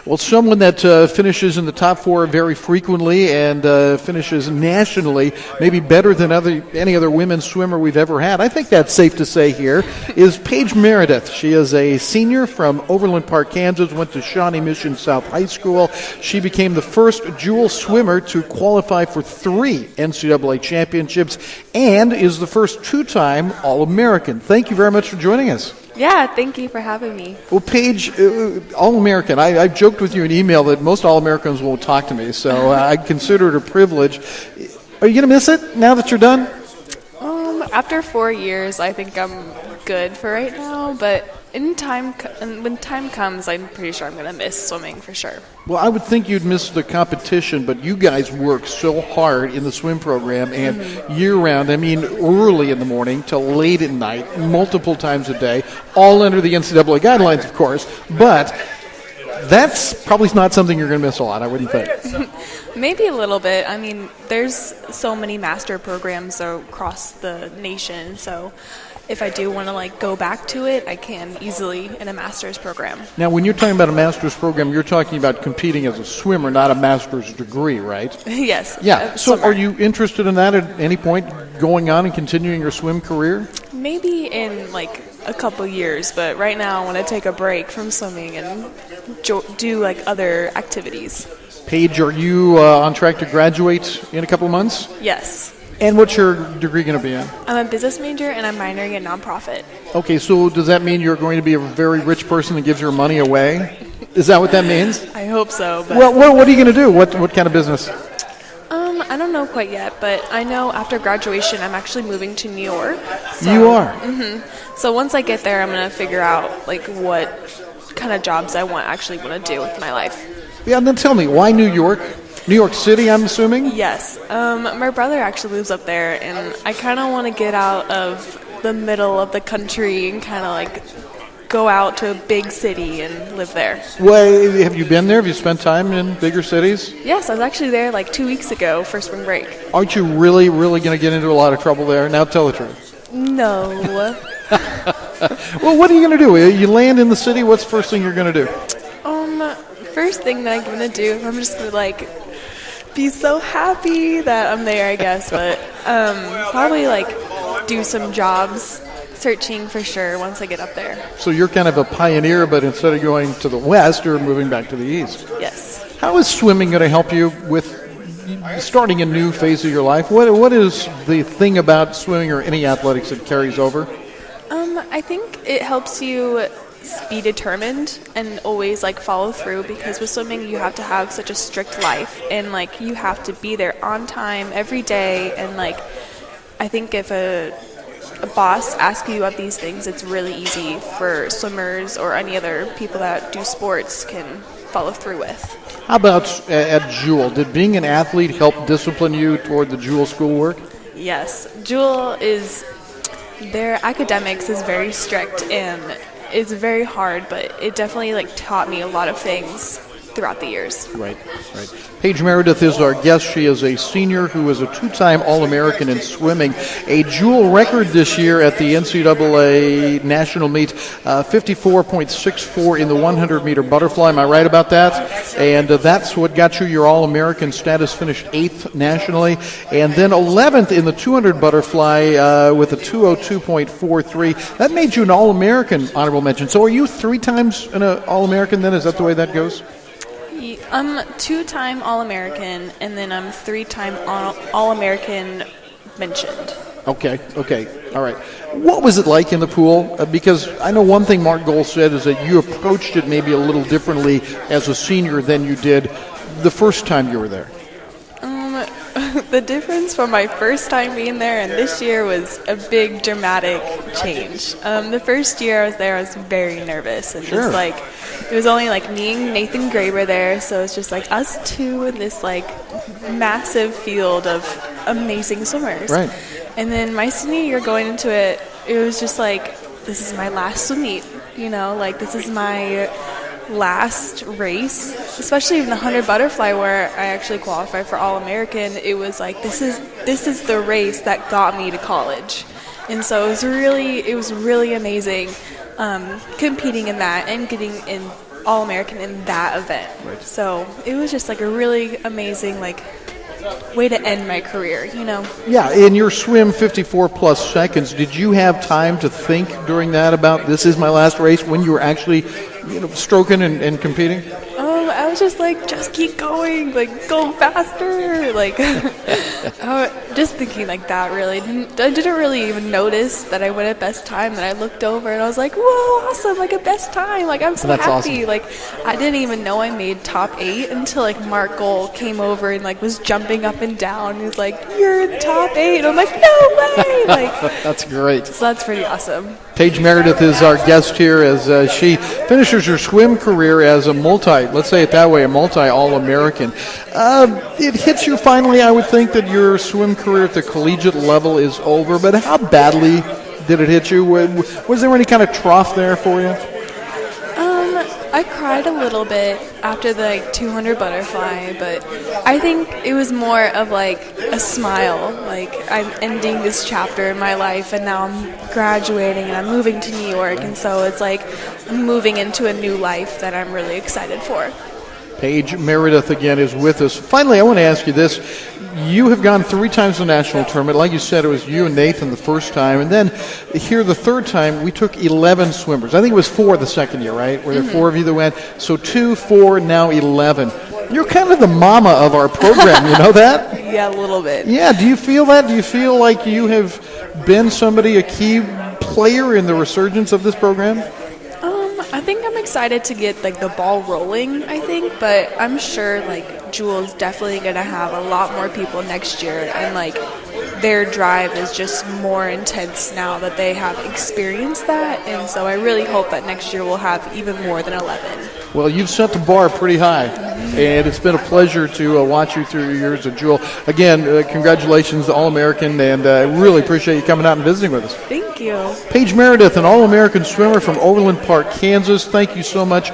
Well, someone that finishes in the top four very frequently and finishes nationally, maybe better than any other women's swimmer we've ever had, I think that's safe to say here, is Paige Meredith. She is a senior from Overland Park, Kansas, went to Shawnee Mission South High School. She became the first dual swimmer to qualify for 3 NCAA championships and is the first 2-time All-American. Thank you very much for joining us. Yeah, thank you for having me. Well, Paige, All-American, I've joked with you in email that most All-Americans won't talk to me, so I consider it a privilege. Are you going to miss it now that you're done? After 4 years, I think I'm good for right now, but when time comes, I'm pretty sure I'm going to miss swimming for sure. Well, I would think you'd miss the competition, but you guys work so hard in the swim program and year-round, I mean early in the morning till late at night, multiple times a day, all under the NCAA guidelines, of course, but that's probably not something you're going to miss a lot, I wouldn't think. Maybe a little bit. I mean, there's so many master programs across the nation, so if I do want to go back to it, I can easily in a master's program. Now, when you're talking about a master's program, you're talking about competing as a swimmer, not a master's degree, right? Yes. Yeah. So swimmer. are you interested in that at any point, going on and continuing your swim career? Maybe in a couple years, but right now I want to take a break from swimming and do other activities. Paige, are you on track to graduate in a couple of months? Yes. And what's your degree going to be in? I'm a business major and I'm minoring in nonprofit. Okay, so does that mean you're going to be a very rich person that gives your money away? Is that what that means? I hope so. But Well, what are you going to do? What kind of business? I don't know quite yet, but I know after graduation I'm actually moving to New York. So, You are? So once I get there, I'm going to figure out what kind of jobs I want to do with my life. Yeah, and then tell me, why New York? New York City, I'm assuming? Yes. My brother actually lives up there, and I kind of want to get out of the middle of the country and kind of go out to a big city and live there. Well, have you been there? Have you spent time in bigger cities? Yes, I was actually there 2 weeks ago for spring break. Aren't you really, really going to get into a lot of trouble there? Now tell the truth. No. Well, what are you going to do? You land in the city, what's the first thing you're going to do? First thing that I'm going to do, I'm just going to be so happy that I'm there, I guess, but probably do some jobs, searching for sure once I get up there. So you're kind of a pioneer, but instead of going to the west, you're moving back to the east. Yes. How is swimming going to help you with starting a new phase of your life? What is the thing about swimming or any athletics that carries over? I think it helps you be determined and always follow through, because with swimming you have to have such a strict life and you have to be there on time every day, and I think if a boss asks you about these things, it's really easy for swimmers or any other people that do sports can follow through with. How about at Jewel? Did being an athlete help discipline you toward the Jewel schoolwork? Yes. Jewel their academics is very strict and it's very hard, but it definitely taught me a lot of things throughout the years. Right. Paige Meredith is our guest. She is a senior who is a 2-time All-American in swimming. A Jewel record this year at the NCAA national meet, 54.64 in the 100-meter butterfly. Am I right about that? And that's what got you your All-American status, finished 8th nationally. And then 11th in the 200 butterfly with a 202.43. That made you an All-American honorable mention. So are you 3 times an All-American then? Is that the way that goes? I'm 2-time All-American, and then I'm 3-time All-American mentioned. Okay, all right. What was it like in the pool? Because I know one thing Mark Gold said is that you approached it maybe a little differently as a senior than you did the first time you were there. The difference from my first time being there and this year was a big dramatic change. The first year I was there, I was very nervous and Sure. just it was only me and Nathan Graber there, so it's just us two in this massive field of amazing swimmers. Right. And then my senior year going into it, it was just this is my last swim meet, this is my last race, especially in the 100 butterfly where I actually qualified for All-American. It was this is the race that got me to college, and so it was really amazing competing in that and getting in All-American in that event. Right. So it was just like a really amazing way to end my career, Yeah, in your swim 54-plus seconds, did you have time to think during that about this is my last race when you were actually stroking and competing? I was just just keep going, go faster, just thinking like that. Really, I didn't really even notice that I went at best time. Then I looked over and I was like, "Whoa, awesome! A best time! I'm so That's happy!" awesome. I didn't even know I made top 8 until Mark Gold came over and was jumping up and down. He was like, "You're in top 8!" And I'm like, "No way!" That's great. So that's pretty awesome. Paige Meredith is our guest here as she finishes her swim career as a let's say it that way, a multi-All-American. It hits you finally, I would think, that your swim career at the collegiate level is over, but how badly did it hit you? Was there any kind of trough there for you? I cried a little bit after the 200 butterfly, but I think it was more of a smile. I'm ending this chapter in my life, and now I'm graduating and I'm moving to New York, and so it's I'm moving into a new life that I'm really excited for. Paige Meredith again is with us. Finally, I want to ask you this. You have gone 3 times to the national tournament. Like you said, it was you and Nathan the first time. And then here the third time, we took 11 swimmers. I think it was 4 the second year, right? Were there 4 of you that went? So 2, 4, now 11. You're kind of the mama of our program. You know that? Yeah, a little bit. Yeah. Do you feel that? Do you feel like you have been a key player in the resurgence of this program? I think I'm excited to get the ball rolling, I think, but I'm sure Jewel's definitely going to have a lot more people next year, and their drive is just more intense now that they have experienced that, and so I really hope that next year we'll have even more than 11. Well, you've set the bar pretty high, and it's been a pleasure to watch you through your years at Jewel. Again, congratulations to All-American, and I really appreciate you coming out and visiting with us. Thank you. Paige Meredith, an All-American swimmer from Overland Park, Kansas. Thank you so much.